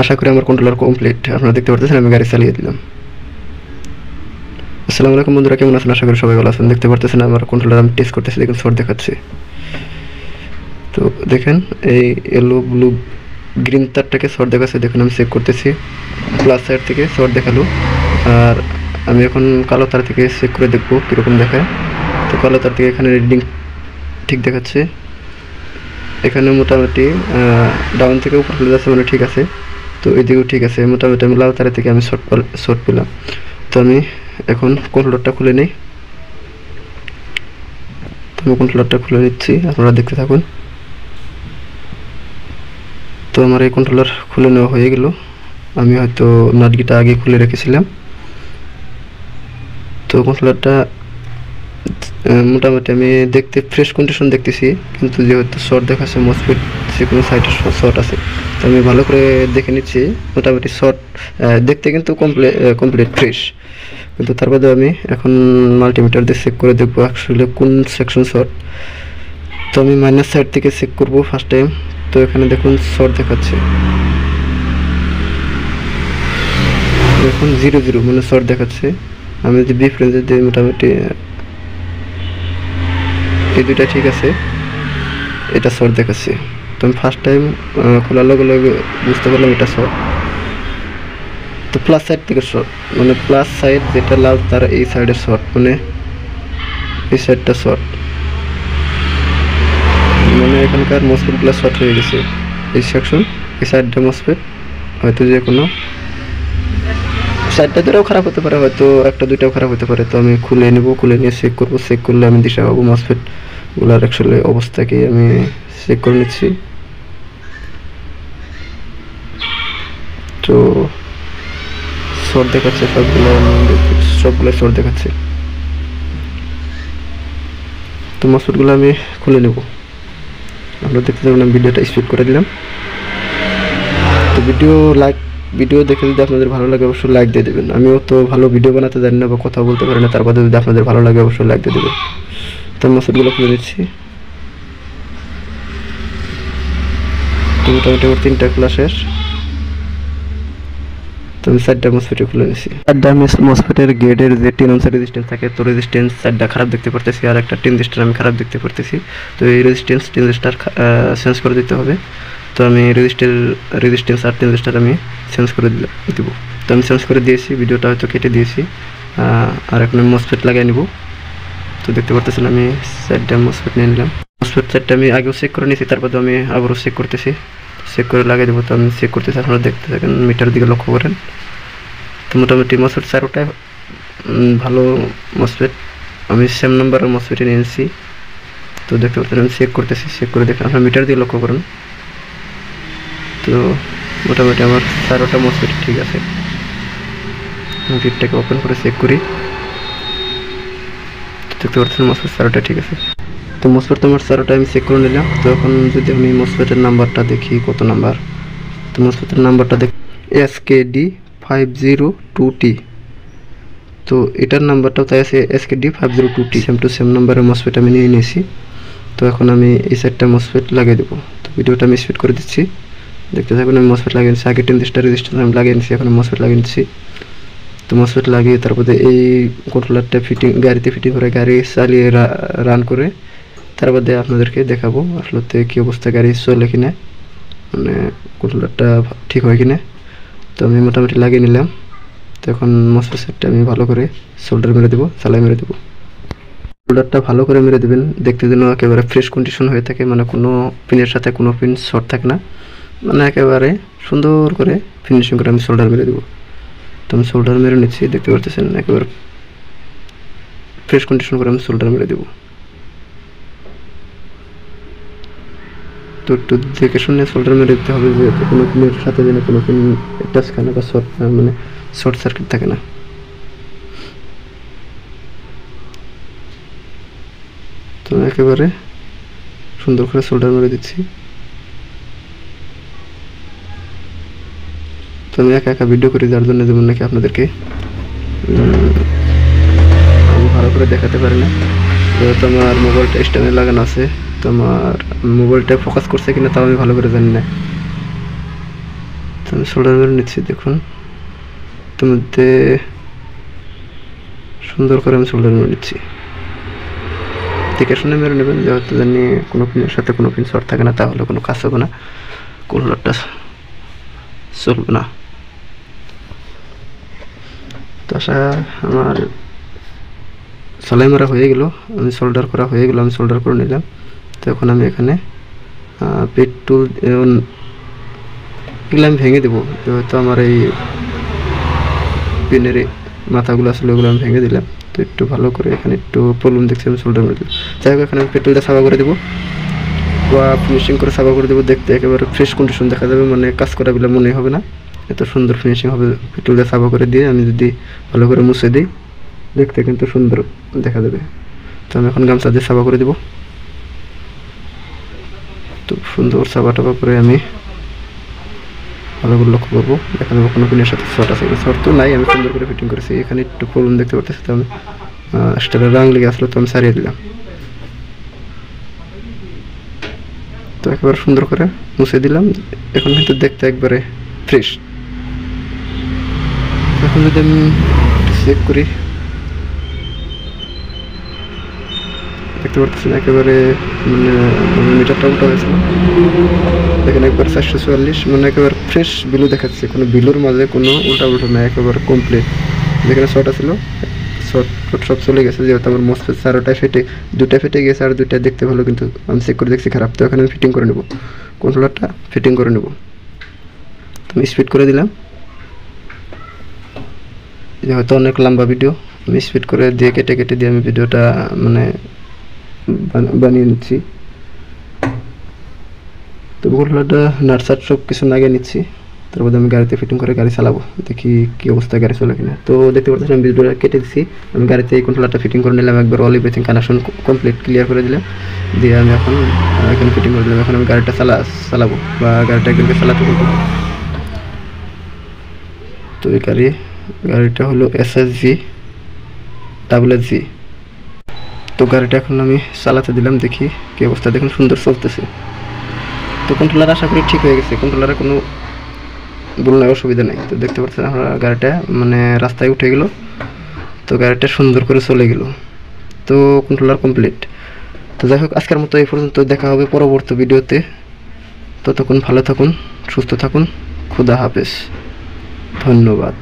আশা করি আমার controller complete. আপনারা দেখতে পারতেছেন আমি গাড়ি চালিয়ে দিলাম। আসসালামু আলাইকুম বন্ধুরা, কেমন আছেন? আশা করি সবাই ভালো আছেন। দেখতে পারতেছেন আমার কন্ট্রোলার আমি টেস্ট করতেছি, দেখুন শর্ট দেখাচ্ছে। তো দেখেন এই ইয়েলো ব্লু গ্রিন তারটাকে শর্ট দেখাচ্ছে, দেখুন আমি চেক করতেছি। প্লাস সাইড থেকে শর্ট দেখালো, আর আমি এখন কালো তার থেকে চেক করে দেখবো কীরকম দেখায়। তো কালো তার থেকে এখানে রিডিং ঠিক দেখাচ্ছে, এখানে মোটামুটি ডাউন থেকে উপর চলে যাচ্ছে, মানে ঠিক আছে। তো এইদিকেও ঠিক আছে, মোটামুটি আমি লাল তারের থেকে আমি শর্ট পেলাম। তো আমি এখন কন্ট্রোলারটা খুলে নিই। তো আমি কন্ট্রোলারটা খুলে নিচ্ছি, আপনারা দেখতে থাকুন। তো আমার এই কন্ট্রোলার খুলে নেওয়া হয়ে গেল। আমি হয়তো নাটগিটা আগে খুলে রেখেছিলাম। তো কন্ট্রোলারটা মোটামুটি আমি দেখতে ফ্রেশ কন্ডিশন দেখতেছি, কিন্তু যেহেতু শর্ট দেখাচ্ছে মসফেট যে কোনো সাইডে শর্ট আছে, তো আমি ভালো করে দেখে নিচ্ছি। মোটামুটি শর্ট দেখতে কিন্তু কমপ্লিট ফ্রেশ, কিন্তু তার বাদে আমি এখন মাল্টিমিটার দিয়ে চেক করে দেখবো আসলে কোন সেকশন শর্ট। তো আমি মাইনাস সাইড থেকে চেক করবো ফার্স্ট টাইম। তো এখানে দেখুন শর্ট দেখাচ্ছে, এখন 0 মানে শর্ট দেখাচ্ছে। আমি যদি ডিফারেন্স দিই মোটামুটি এই দুইটা ঠিক আছে, এটা শর্ট দেখাচ্ছে। তো আমি ফার্স্ট টাইম খোলার লগে লগে বুঝতে পারলাম এটা শর্ট। তো প্লাস সাইড থেকে শর্ট, মানে প্লাস সাইড যেটা লাল তার এই সাইডের শর্ট, মানে এই সাইডটা শর্ট, মানে এখানকার মসফেটগুলো শর্ট হয়ে গেছে। এই সেকশন এই সাইডটা মসফেট হয়তো যে কোনো সাইডটা ধরেও খারাপ হতে পারে, হয়তো একটা দুইটাও খারাপ হতে পারে। তো আমি খুলে নেব, খুলে নিয়ে চেক করবো। চেক করলে আমি দিশা পাবো মসফেটগুলোর অ্যাকচুয়ালি অবস্থাকে আমি চেক করে নিচ্ছি। তো শর্ট দেখাচ্ছে সবগুলো শর্ট দেখাচ্ছে। তো মসফেটগুলো আমি খুলে নেব। আপনারা দেখতে থাকুন, আমি ভিডিওটা স্পিড করে দিলাম। তো ভিডিও দেখে যদি আপনাদের ভালো লাগে অবশ্যই লাইক দিয়ে দেবেন। আমিও তো ভালো ভিডিও বানাতে জানি না বা কথা বলতে পারি না, তার বাদে যদি আপনাদের ভালো লাগে অবশ্যই লাইক দিয়ে দেবেন। তো মসফেটগুলো খুলে নিচ্ছি। তো মোটামুটি আমার 3টা খোলা শেষ। তো আমি 4টা মসফেটে খুলে নিচ্ছি। 4টা মসফেটের গেটের যে 10 ওহম রেজিস্ট্যান্স থাকে, তো রেজিস্ট্যান্স 4টা খারাপ দেখতে পারতেছি, আর একটা রেজিস্টার আমি খারাপ দেখতে পারতেছি। তো এই রেজিস্টার চেঞ্জ করে দিতে হবে। তো আমি রেজিস্ট্যান্স আর রেজিস্টার আমি চেঞ্জ করে দিব। তো আমি চেঞ্জ করে দিয়েছি, ভিডিওটা হয়তো কেটে দিয়েছি। আর এখন আমি মসফেট লাগিয়ে নিব। তো দেখতে পারতেছেন আমি 4টা মসফেট নিয়ে নিলাম। মসফেট 4টা আমি আগেও চেক করে নিয়েছি, তারপর আমি আবারও চেক করতেছি, চেক করে লাগিয়ে দেবো। তো আমি চেক করতেছি, আপনারা দেখতে থাকেন, মিটার দিকে লক্ষ্য করেন। তো মোটামুটি মসফেট 4টায় ভালো মসফেট, আমি সেম নাম্বারের মসফেটে নিয়েছি। তো দেখতে পাচ্ছেন আমি চেক করতেছি, চেক করে দেখেন, আপনারা মিটার দিয়ে লক্ষ্য করুন। তো মোটামুটি আমার 4টা মসফেট ঠিক আছে। গেটটাকে ওপেন করে চেক করি। দেখতে পাচ্ছেন মসফেট 4টা ঠিক আছে। তো মসফেট তো আমার 4টা আমি চেক করে নিলাম। তো এখন যদি আমি মসফেটের নাম্বারটা দেখি কত নাম্বার, তো মসফেটের নাম্বারটা দেখি SKD502T। তো এটার নাম্বারটাও তাই আছে SKD502T, সেম টু সেম নাম্বারের মসফেট আমি নিয়ে নিয়েছি। তো এখন আমি এই সাইডটা মসফেট লাগিয়ে দেবো। তো ভিডিওটা আমি স্পিড করে দিচ্ছি, দেখতে থাকুন। আমি মসফেট লাগিয়ে নিচ্ছি, আগে 10টা রেজিস্ট্যান্স আমি লাগিয়ে নিচ্ছি, এখন মসফেট লাগিয়ে নিচ্ছি। তো মসফেট লাগিয়ে তারপরে এই কন্ট্রোলারটা গাড়িতে ফিটিং করে গাড়ি চালিয়ে রান করে তারপরে আপনাদেরকে দেখাবো আসলে কী অবস্থা, গাড়ি চলে কিনা, মানে কন্ট্রোলারটা ঠিক হয় কিনা। তো আমি মোটামুটি লাগিয়ে নিলাম। তো এখন মসফেট সেটটা আমি ভালো করে সোল্ডার মেরে দেবো, চালাই মেরে দেবো। সোল্ডারটা ভালো করে মেরে দেবেন, দেখতে যেন একেবারে ফ্রেশ কন্ডিশন হয়ে থাকে, মানে কোনো পিনের সাথে কোনো পিন শর্ট থাকে না, মানে একেবারে সুন্দর করে ফিনিশিং করে আমি সোল্ডার মেরে দেবো। তো আমি সোল্ডার মেরে নিচ্ছি, দেখতে পারতেছেন একেবারে ফ্রেশ কন্ডিশন করে আমি সোল্ডার মেরে দেবো। তো একটু দেখে শুনে সোল্ডার মেরে দিতে হবে, যে কোনো পিনের সাথে যেন কোনো পিন টাচ খায় না বা মানে শর্ট সার্কিট থাকে না। তো একেবারে সুন্দর করে সোল্ডার মেরে দিচ্ছি। তো আমি একা ভিডিও করি, যার জন্য যেমন নাকি আপনাদেরকে আমি ভালো করে দেখাতে পারি না। যেহেতু আমার মোবাইলটা স্ট্যান্ডে লাগানো আছে, তো আমার মোবাইলটা ফোকাস করছে কিনা তাও আমি ভালো করে জানি না। তো আমি সোল্ডার মেরে নিচ্ছি। দেখুন তার মধ্যে সুন্দর করে আমি সোল্ডার মেরে নিচ্ছি। দেখে শুনে মেরে নেবেন, যেহেতু জানি কোনো পিনের সাথে কোনো পিন শর্ট থাকে না, তাহলে কোনো কাজ হবে না, কন্ট্রোলারটা চলবে না। তো আশা আমার সেলাই মারা হয়ে গেল, আমি সোল্ডার করা হয়ে গেল, আমি সোল্ডার করে নিলাম। তো এখন আমি এখানে পেট্রোল এগুলো আমি ভেঙে দেবো, যেহেতু আমার এই পিনের মাথাগুলো আসলে ওগুলো আমি ভেঙে দিলাম। তো একটু ভালো করে এখানে একটু প্রবলেম দেখছি, আমি সোল্ডার মেরে দিলাম। যাই হোক, এখানে আমি পেট্রোলটা সাফা করে দেবো বা ফিনিশিং করে সাফা করে দেবো, দেখতে একেবারে ফ্রেশ কন্ডিশন দেখা যাবে, মানে কাজ করা বিলা মনে হবে না, এত সুন্দর ফিনিশিং হবে। পেট্রোলটা সাফা করে দিয়ে আমি যদি ভালো করে মুছে দিই, দেখতে কিন্তু সুন্দর দেখা যাবে। তো আমি এখন গামছা দিয়ে সাফা করে দেবো। তো সুন্দর সাফা টাফা করে আমি ভালো করে লক্ষ্য করবো, দেখা যাবে কোনো পিনের সাথে শর্ট আছে, শর্ট তো নাই, আমি সুন্দর করে ফিটিং করেছি। এখানে একটু প্রবলেম দেখতে পাচ্ছি, তো আমি স্টারের রং লেগে আসলো, তো আমি সারিয়ে দিলাম। তো একেবারে সুন্দর করে মুছে দিলাম, এখন কিন্তু দেখতে একবারে ফ্রেশ। এখন যদি আমি চেক করি, দেখতে পারতেছি না একেবারে, মানে মিটারটা উল্টা হয়েছে, দেখেন একবার 444, মানে একেবারে ফ্রেশ বিলু দেখাচ্ছে, কোনো বিলুর মাঝে কোনো উল্টা উল্টা না, একেবারে কমপ্লিট। যেখানে শর্ট ছিল শর্ট সব চলে গেছে, যেহেতু আমার মসফেট 4টায় ফেটে 2টা ফেটে গেছে, আর 2টা দেখতে ভালো, কিন্তু আমি চেক করে দেখছি খারাপ। তো এখানে আমি ফিটিং করে নেব, কন্ট্রোলারটা ফিটিং করে নেব। আমি স্পিড করে দিলাম, যেহেতু অনেক লম্বা ভিডিও, আমি স্পিড করে দিয়ে কেটে কেটে দিয়ে আমি ভিডিওটা মানে বানিয়ে নিচ্ছি। তো কন্ট্রোলারটা নাটসাট সব কিছু লাগিয়ে নিচ্ছি, তারপর আমি গাড়িতে ফিটিং করে গাড়ি চালাবো, দেখি কী অবস্থায় গাড়ি চলে কিনা। তো দেখতে পাচ্ছি আমি ভিডিওটা কেটে দিচ্ছি, আমি গাড়িতে এই কন্ট্রোলারটা ফিটিং করে নিলাম, একবার all everything connection complete clear করে দিলাম, দিয়ে আমি এখন এখানে ফিটিং করে দিলাম। এখন আমি গাড়িটা চালাবো বা গাড়িটা একজনকে চালাতে বলবো। তো এই গাড়িটা হলো SSG SSG। তো গাড়িটা এখন আমি চালাতে দিলাম, দেখি কী অবস্থা। দেখুন সুন্দর চলতেছে। তো কন্ট্রোলার আশা করি ঠিক হয়ে গেছে, কন্ট্রোলারে কোনো ভুল নাই, অসুবিধা নেই। তো দেখতে পাচ্ছেন আমরা গাড়িটা মানে রাস্তায় উঠে গেল, তো গাড়িটা সুন্দর করে চলে গেল। তো কন্ট্রোলার কমপ্লিট। তো যাই হোক, আজকের মতো এই পর্যন্ত, দেখা হবে পরবর্তী ভিডিওতে। ততক্ষণ ভালো থাকুন, সুস্থ থাকুন, খুদা হাফেজ, ধন্যবাদ।